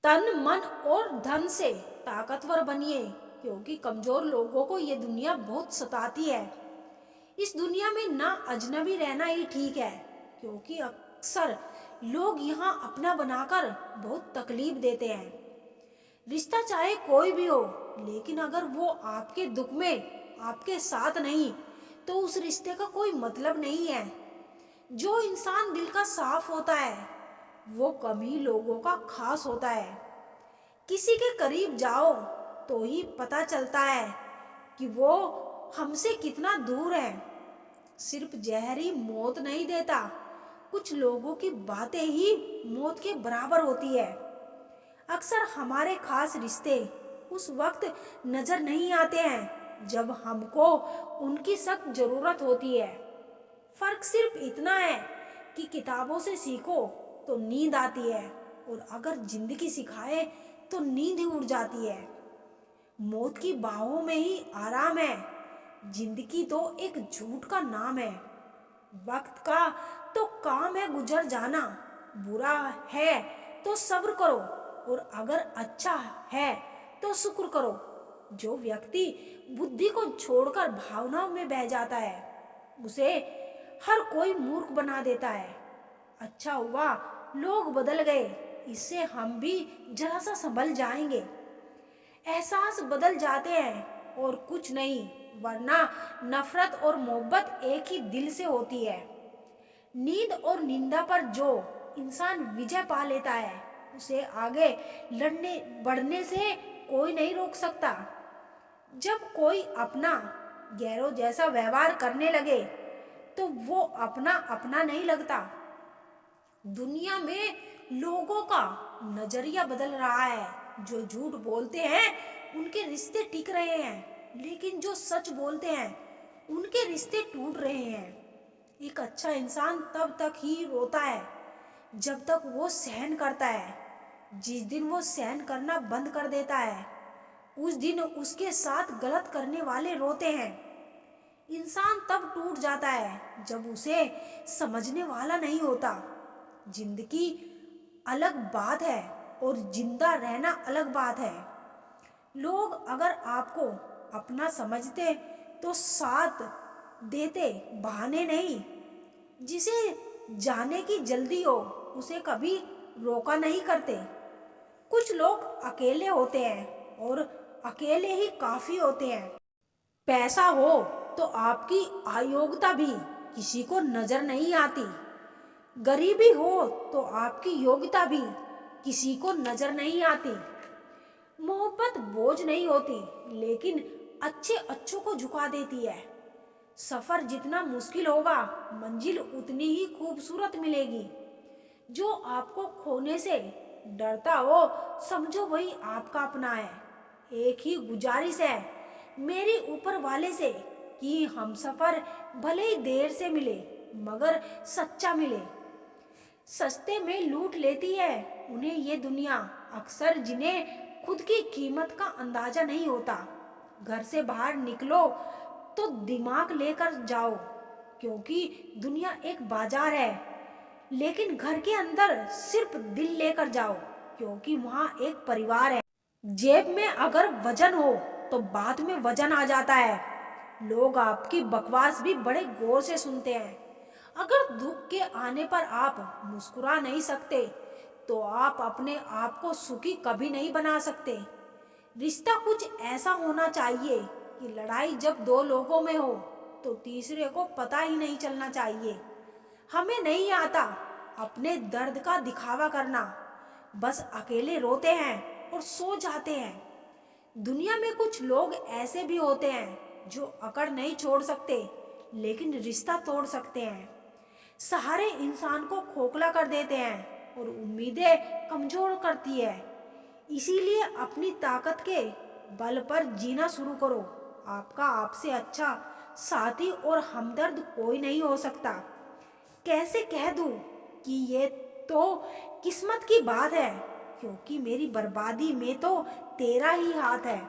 तन मन और धन से ताकतवर बनिए, क्योंकि कमजोर लोगों को ये दुनिया बहुत सताती है। इस दुनिया में ना अजनबी रहना ही ठीक है, क्योंकि अक्सर लोग यहाँ अपना बनाकर बहुत तकलीफ देते हैं। रिश्ता चाहे कोई भी हो, लेकिन अगर वो आपके दुख में आपके साथ नहीं, तो उस रिश्ते का कोई मतलब नहीं है। जो इंसान दिल का साफ होता है, वो कम ही लोगों का खास होता है। किसी के करीब जाओ तो ही पता चलता है कि वो हमसे कितना दूर है। सिर्फ जहर ही मौत नहीं देता, कुछ लोगों की बातें ही मौत के बराबर होती है। अक्सर हमारे खास रिश्ते उस वक्त नजर नहीं आते हैं जब हमको उनकी सख्त जरूरत होती है। फर्क सिर्फ इतना है कि किताबों से सीखो तो नींद आती है, और अगर जिंदगी सिखाए तो नींद ही उड़ जाती है। मौत की बाहों में ही आराम है, जिंदगी तो एक झूठ का नाम है। वक्त का तो काम है गुजर जाना, बुरा है तो सब्र करो, और अगर अच्छा है तो शुक्र करो। जो व्यक्ति बुद्धि को छोड़कर भावनाओं में बह जाता है, उसे हर कोई मूर्ख बना देता है। अच्छा हुआ लोग बदल गए, इससे हम भी जरा सा संभल जाएंगे। एहसास बदल जाते हैं और कुछ नहीं, वरना नफरत और मोहब्बत एक ही दिल से होती है। नींद और निंदा पर जो इंसान विजय पा लेता है, उसे आगे लड़ने बढ़ने से कोई नहीं रोक सकता। जब कोई अपना गैरों जैसा व्यवहार करने लगे, तो वो अपना अपना नहीं लगता। दुनिया में लोगों का नजरिया बदल रहा है। जो झूठ बोलते हैं उनके रिश्ते टिक रहे हैं, लेकिन जो सच बोलते हैं उनके रिश्ते टूट रहे हैं। एक अच्छा इंसान तब तक ही रोता है जब तक वो सहन करता है। जिस दिन वो सहन करना बंद कर देता है, उस दिन उसके साथ गलत करने वाले रोते हैं। इंसान तब टूट जाता है जब उसे समझने वाला नहीं होता। जिंदगी अलग बात है और जिंदा रहना अलग बात है। लोग अगर आपको अपना समझते तो साथ देते, बहाने नहीं। जिसे जाने की जल्दी हो उसे कभी रोका नहीं करते। कुछ लोग अकेले होते हैं और अकेले ही काफी होते हैं। पैसा हो तो आपकी अयोग्यता भी किसी को नजर नहीं आती। गरीबी हो तो आपकी योग्यता भी किसी को नजर नहीं आती। मोहब्बत बोझ नहीं होती, लेकिन अच्छे अच्छों को झुका देती है। सफर जितना मुश्किल होगा, मंजिल उतनी ही खूबसूरत मिलेगी। जो आपको खोने से डरता हो, समझो वही आपका अपना है। एक ही गुजारिश है मेरी ऊपर वाले से कि हम सफर भले ही देर से मिले, मगर सच्चा मिले। सस्ते में लूट लेती है उन्हें ये दुनिया, अक्सर जिन्हें खुद की कीमत का अंदाजा नहीं होता। घर से बाहर निकलो तो दिमाग लेकर जाओ, क्योंकि दुनिया एक बाजार है। लेकिन घर के अंदर सिर्फ दिल लेकर जाओ, क्योंकि वहाँ एक परिवार है। जेब में अगर वजन हो तो बात में वजन आ जाता है। लोग आपकी बकवास भी बड़े गौर से सुनते हैं। अगर दुख के आने पर आप मुस्कुरा नहीं सकते, तो आप अपने आप को सुखी कभी नहीं बना सकते। रिश्ता कुछ ऐसा होना चाहिए कि लड़ाई जब दो लोगों में हो तो तीसरे को पता ही नहीं चलना चाहिए। हमें नहीं आता अपने दर्द का दिखावा करना, बस अकेले रोते हैं और सो जाते हैं। दुनिया में कुछ लोग ऐसे भी होते हैं जो अकड़ नहीं छोड़ सकते, लेकिन रिश्ता तोड़ सकते हैं। सहारे इंसान को खोखला कर देते हैं और उम्मीदें कमजोर करती है। इसीलिए अपनी ताकत के बल पर जीना शुरू करो। आपका आपसे अच्छा साथी और हमदर्द कोई नहीं हो सकता। कैसे कह दूं कि ये तो किस्मत की बात है, क्योंकि मेरी बर्बादी में तो तेरा ही हाथ है।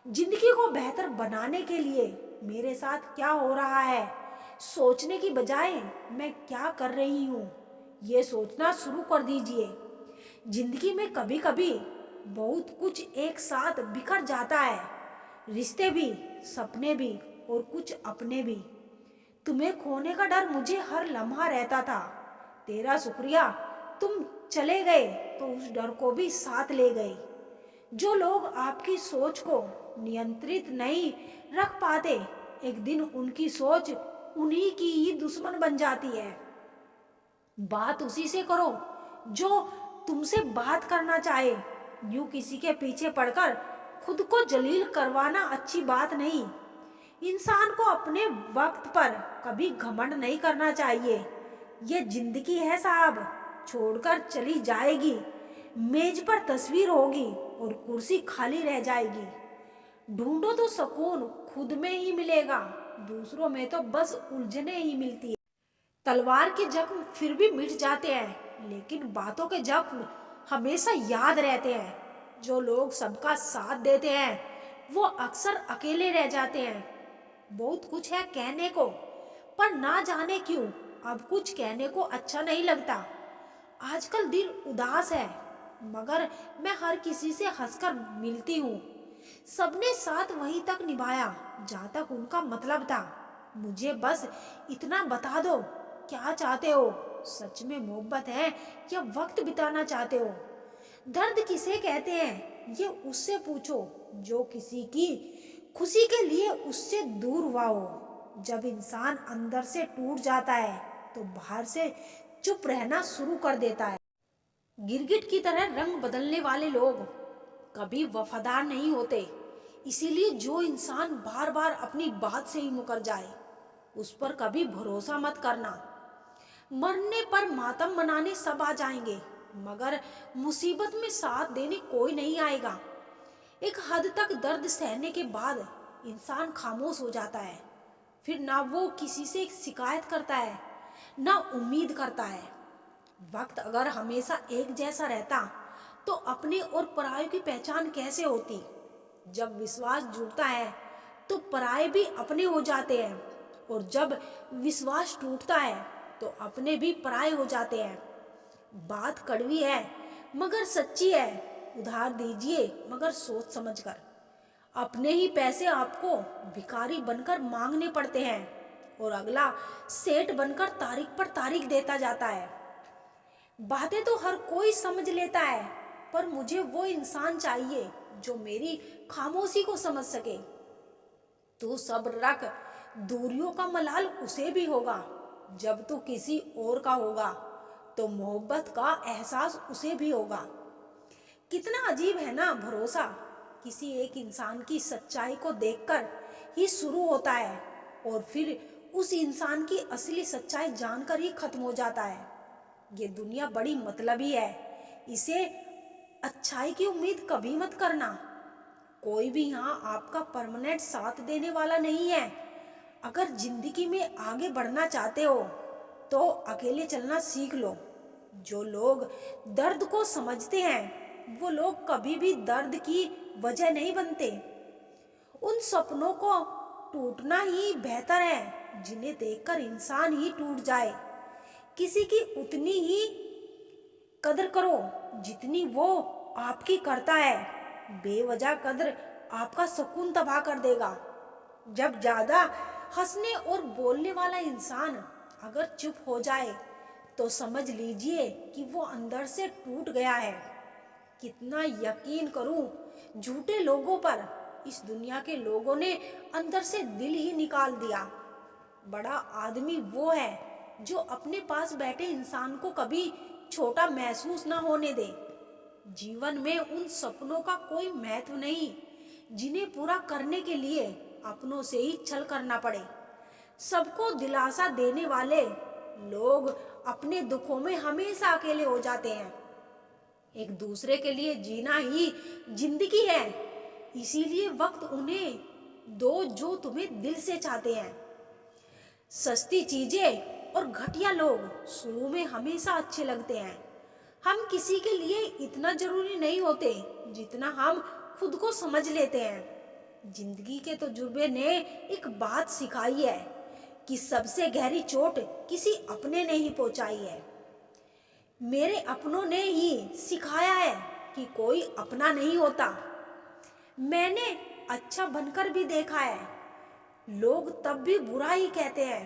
जिंदगी को बेहतर बनाने के लिए मेरे साथ क्या हो रहा है, सोचने की बजाय मैं क्या कर रही हूँ, ये सोचना शुरू कर दीजिए। जिंदगी में कभी कभी बहुत कुछ एक साथ बिखर जाता है, रिश्ते भी, सपने भी और कुछ अपने भी। तुम्हें खोने का डर मुझे हर लम्हा रहता था। तेरा शुक्रिया, तुम चले गए तो उस डर को भी साथ ले गए। जो लोग आपकी सोच को नियंत्रित नहीं रख पाते, एक दिन उनकी सोच उन्हीं की ही दुश्मन बन जाती है। बात उसी से करो जो तुमसे बात करना चाहे। यूं किसी के पीछे पड़कर खुद को जलील करवाना अच्छी बात नहीं। इंसान को अपने वक्त पर कभी घमंड नहीं करना चाहिए। ये जिंदगी है साहब, छोड़कर चली जाएगी। मेज पर तस्वीर होगी और कुर्सी खाली रह जाएगी। ढूंढो तो सुकून खुद में ही मिलेगा, दूसरों में तो बस उलझने ही मिलती है। तलवार के जख्म फिर भी मिट जाते हैं, लेकिन बातों के जख्म हमेशा याद रहते हैं। जो लोग सबका साथ देते हैं वो अक्सर अकेले रह जाते हैं। बहुत कुछ है कहने को, पर ना जाने क्यों अब कुछ कहने को अच्छा नहीं लगता। आजकल दिल उदास है, मगर मैं हर किसी से हंसकर मिलती हूँ। सबने साथ वहीं तक निभाया जहाँ तक उनका मतलब था। मुझे बस इतना बता दो, क्या चाहते हो? सच में मोहब्बत है या वक्त बिताना चाहते हो? दर्द किसे कहते हैं ये उससे पूछो जो किसी की खुशी के लिए उससे दूर हुआ हो। जब इंसान अंदर से टूट जाता है तो बाहर से चुप रहना शुरू कर देता है। गिरगिट की तरह रंग बदलने वाले लोग कभी वफादार नहीं होते। इसीलिए जो इंसान बार बार अपनी बात से ही मुकर जाए उस पर कभी भरोसा मत करना। मरने पर मातम मनाने सब आ जाएंगे, मगर मुसीबत में साथ देने कोई नहीं आएगा। एक हद तक दर्द सहने के बाद इंसान खामोश हो जाता है। फिर ना वो किसी से शिकायत करता है, ना उम्मीद करता है। वक्त अगर हमेशा एक जैसा रहता तो अपने और पराये की पहचान कैसे होती? जब विश्वास जुड़ता है तो पराये भी अपने हो जाते हैं, और जब विश्वास टूटता है तो अपने भी पराये हो जाते हैं। बात कड़वी है मगर सच्ची है। उधार दीजिए मगर सोच समझकर। अपने ही पैसे आपको भिखारी बनकर मांगने पड़ते हैं, और अगला सेठ बनकर तारीख पर तारीख देता जाता है। बातें तो हर कोई समझ लेता है, पर मुझे वो इंसान चाहिए जो मेरी खामोशी को समझ सके। तू सब्र रख, दूरियों का मलाल उसे भी होगा। जब तू किसी और का होगा तो मोहब्बत का एहसास उसे भी होगा। कितना अजीब है ना, भरोसा किसी एक इंसान की सच्चाई को देखकर ही शुरू होता है और फिर उस इंसान की असली सच्चाई जानकर ही खत्म हो जाता है। ये दुनिया बड़ी मतलबी है, इसे अच्छाई की उम्मीद कभी मत करना। कोई भी यहाँ आपका परमानेंट साथ देने वाला नहीं है। अगर जिंदगी में आगे बढ़ना चाहते हो तो अकेले चलना सीख लो। जो लोग दर्द को समझते हैं वो लोग कभी भी दर्द की वजह नहीं बनते। उन सपनों को टूटना ही बेहतर है जिन्हें देखकर इंसान ही टूट जाए। किसी की उतनी ही कदर करो जितनी वो आपकी करता है। बेवजह कदर आपका सुकून तबाह कर देगा। जब ज्यादा हंसने और बोलने वाला इंसान अगर चुप हो जाए तो समझ लीजिए कि वो अंदर से टूट गया है। कितना यकीन करूं झूठे लोगों पर, इस दुनिया के लोगों ने अंदर से दिल ही निकाल दिया। बड़ा आदमी वो है जो अपने पास बैठे इंसान को कभी छोटा महसूस ना होने दे। जीवन में उन सपनों का कोई महत्व नहीं जिन्हें पूरा करने के लिए अपनों से ही छल करना पड़े। सबको दिलासा देने वाले लोग अपने दुखों में हमेशा अकेले हो जाते हैं। एक दूसरे के लिए जीना ही जिंदगी है, इसीलिए वक्त उन्हें दो जो तुम्हें दिल से चाहते हैं। सस्ती चीजें और घटिया लोग शुरू में हमेशा अच्छे लगते हैं। हम किसी के लिए इतना जरूरी नहीं होते जितना हम खुद को समझ लेते हैं। जिंदगी के तजुर्बे ने एक बात सिखाई है कि सबसे गहरी चोट किसी अपने ने ही पहुंचाई है। मेरे अपनों ने ही सिखाया है कि कोई अपना नहीं होता। मैंने अच्छा बनकर भी देखा है, लोग तब भी बुरा ही कहते हैं।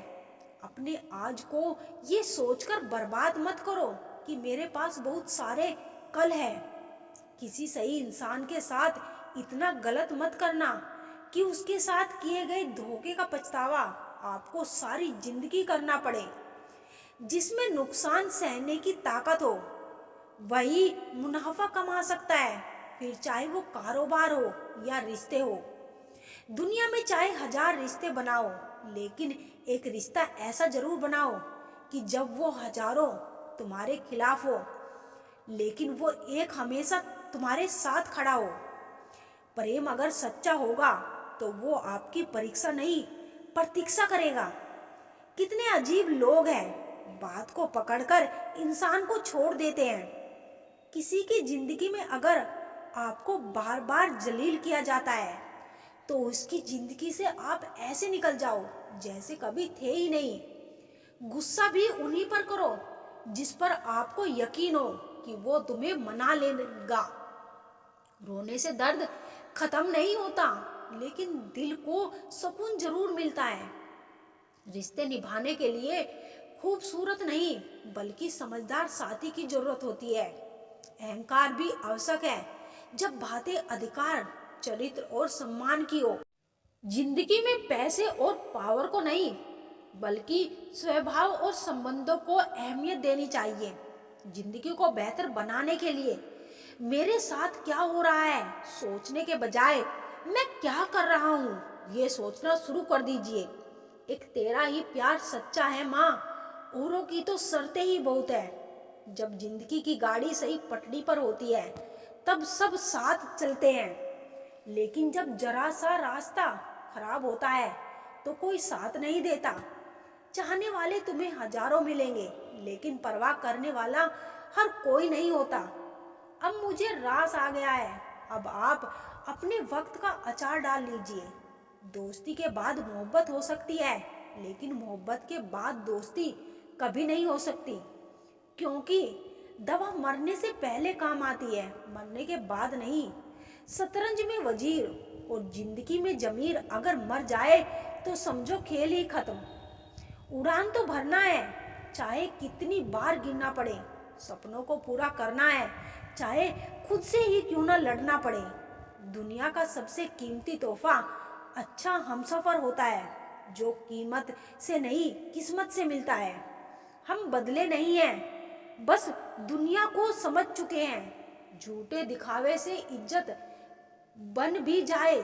अपने आज को ये सोचकर बर्बाद मत करो कि मेरे पास बहुत सारे कल है। किसी सही इंसान के साथ इतना गलत मत करना कि उसके साथ किए गए धोखे का पछतावा आपको सारी जिंदगी करना पड़े। जिसमें नुकसान सहने की ताकत हो वही मुनाफा कमा सकता है, फिर चाहे वो कारोबार हो या रिश्ते हो। दुनिया में चाहे 1000 रिश्ते बनाओ, लेकिन एक रिश्ता ऐसा जरूर बनाओ कि जब वो हजारों तुम्हारे खिलाफ हो, लेकिन वो एक हमेशा तुम्हारे साथ खड़ा हो। प्रेम अगर सच्चा होगा तो वो आपकी परीक्षा नहीं प्रतीक्षा करेगा। कितने अजीब लोग हैं, बात को पकड़कर इंसान को छोड़ देते हैं। किसी की जिंदगी में अगर आपको बार बार जलील किया जाता है तो उसकी जिंदगी से आप ऐसे निकल जाओ जैसे कभी थे ही नहीं। गुस्सा भी उन्हीं पर करो जिस पर आपको यकीन हो कि वो तुम्हें मना लेगा। रोने से दर्द खत्म नहीं होता, लेकिन दिल को सुकून जरूर मिलता है। रिश्ते निभाने के लिए खूबसूरत नहीं बल्कि समझदार साथी की जरूरत होती है। अहंकार भी आवश्यक है जब बातें अधिकार, चरित्र और सम्मान की हो। जिंदगी में पैसे और पावर को नहीं बल्कि स्वभाव और संबंधों को अहमियत देनी चाहिए। जिंदगी को बेहतर बनाने के लिए मेरे साथ क्या हो रहा है सोचने के बजाय मैं क्या कर रहा हूँ ये सोचना शुरू कर दीजिए। एक तेरा ही प्यार सच्चा है माँ, औरों की तो शर्तें ही बहुत है। जब जिंदगी की गाड़ी सही पटरी पर होती है तब सब साथ चलते हैं, लेकिन जब जरा सा रास्ता खराब होता है तो कोई साथ नहीं देता। चाहने वाले तुम्हें हजारों मिलेंगे, लेकिन परवाह करने वाला हर कोई नहीं होता। अब मुझे रास आ गया है, अब आप अपने वक्त का अचार डाल लीजिए। दोस्ती के बाद मोहब्बत हो सकती है, लेकिन मोहब्बत के बाद दोस्ती कभी नहीं हो सकती, क्योंकि दवा मरने से पहले काम आती है, मरने के बाद नहीं। शतरंज में वजीर और जिंदगी में जमीर अगर मर जाए तो समझो खेल ही खत्म। उड़ान तो भरना है, चाहे कितनी बार गिरना पड़े। सपनों को पूरा करना है, चाहे खुद से ही क्यों ना लड़ना पड़े। दुनिया का सबसे कीमती तोहफा अच्छा हमसफर होता है, जो कीमत से नहीं किस्मत से मिलता है। हम बदले नहीं हैं, बस दुनिया को समझ चुके हैं। झूठे दिखावे से इज्जत बन भी जाए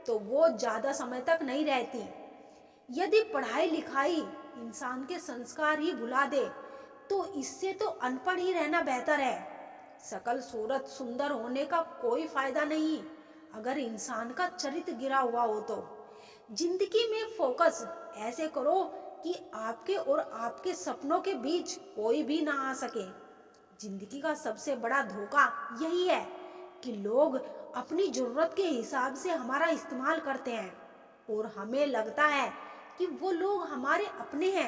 तो वो ज्यादा समय तक नहीं रहती। यदि पढ़ाई लिखाई इंसान के संस्कार ही भुला दे तो इससे तो अनपढ़ ही रहना बेहतर है। सकल सूरत सुंदर होने का कोई फायदा नहीं अगर इंसान का चरित्र गिरा हुआ हो तो। जिंदगी में फोकस ऐसे करो कि आपके और आपके सपनों के बीच कोई भी ना आ सके। जिंदगी का सबसे बड़ा धोखा यही है कि लोग अपनी जरूरत के हिसाब से हमारा इस्तेमाल करते हैं और हमें लगता है कि वो लोग हमारे अपने हैं।